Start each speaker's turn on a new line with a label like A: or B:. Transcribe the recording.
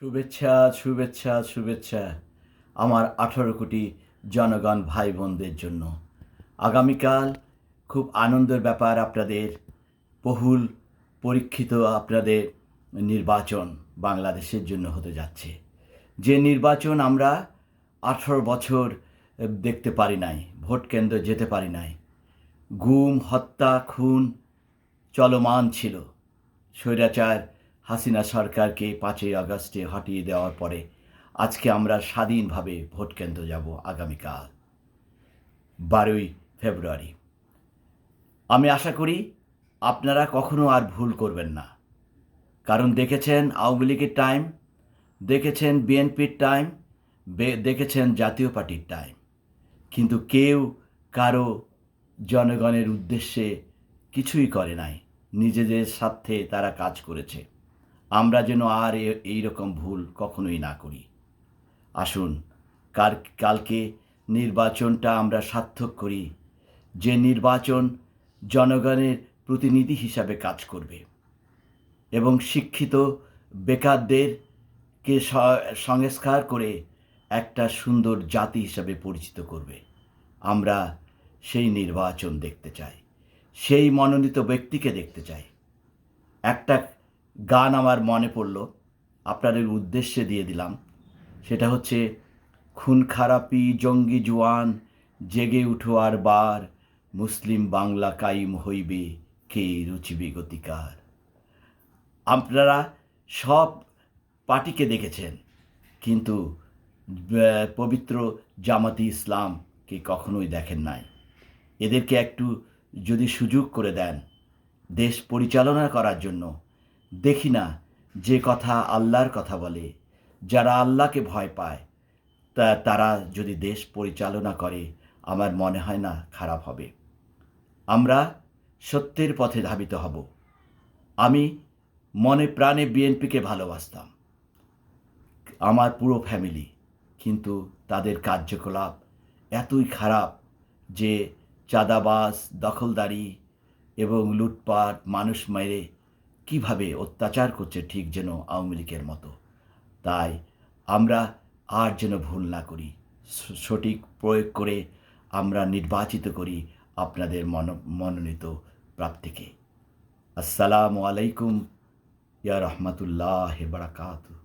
A: শুভেচ্ছা, শুভেচ্ছা, শুভেচ্ছা আমার 18 কোটি জনগণ ভাই বোনদের জন্য। আগামীকাল খুব আনন্দের ব্যাপার, আপনাদের বহুল পরীক্ষিত আপনাদের নির্বাচন বাংলাদেশের জন্য হতে যাচ্ছে। যে নির্বাচন আমরা 18 বছর দেখতে পারি নাই, ভোট কেন্দ্রে যেতে পারি নাই। গুম, হত্যা, খুন চলমান ছিল। স্বৈরাচার হাসিনা সরকারকে 5ই আগস্টে হটিয়ে দেওয়ার পরে আজকে আমরা স্বাধীনভাবে ভোট কেন্দ্র যাব আগামীকাল 12ই ফেব্রুয়ারি। আমি আশা করি আপনারা কখনো আর ভুল করবেন না, কারণ দেখেছেন আওয়ামী লীগের টাইম, দেখেছেন বিএনপির টাইম, দেখেছেন জাতীয় পার্টির টাইম, কিন্তু কেউ কারো জনগণের উদ্দেশ্যে কিছুই করে নাই। নিজেদের স্বার্থে তারা কাজ করেছে। আমরা যেন আর এই রকম ভুল কখনোই না করি। আসুন কালকে নির্বাচনটা আমরা সার্থক করি, যে নির্বাচন জনগণের প্রতিনিধি হিসাবে কাজ করবে এবং শিক্ষিত বেকারদেরকে সংস্কার করে একটা সুন্দর জাতি হিসাবে পরিচিত করবে। আমরা সেই নির্বাচন দেখতে চাই, সেই মনোনীত ব্যক্তিকে দেখতে চাই। একটা গান আমার মনে পড়ল, আপনাদের উদ্দেশ্যে দিয়ে দিলাম। সেটা হচ্ছে, খুন খারাপি জঙ্গি জোয়ান জেগে উঠো আর বার, মুসলিম বাংলা কায়েম হইবে কে রুচিবে গতিকার। আপনারা সব পার্টিকে দেখেছেন, কিন্তু পবিত্র জামাতে ইসলামকে কখনোই দেখেন নাই। এদেরকে একটু যদি সুযোগ করে দেন দেশ পরিচালনা করার জন্য, দেখি না যে কথা আল্লাহর কথা বলে, যারা আল্লাহকে ভয় পায়, তারা যদি দেশ পরিচালনা করে, আমার মনে হয় না খারাপ হবে। আমরা সত্যের পথে ধাবিত হব। আমি মনে প্রাণে বিএনপিকে ভালোবাসতাম, আমার পুরো ফ্যামিলি, কিন্তু তাদের কার্যকলাপ এতই খারাপ যে চাঁদাবাজ, দখলদারি এবং লুটপাট, মানুষ মেরে কীভাবে অত্যাচার করছে, ঠিক যেন আওয়ামী লীগের মতো। তাই আমরা আর যেন ভুল না করি, সঠিক প্রয়োগ করে আমরা নির্বাচিত করি আপনাদের মনোনীত প্রার্থীকে। আসসালামু আলাইকুম ইয়া রহমতুল্লাহ বারাকাতুহু।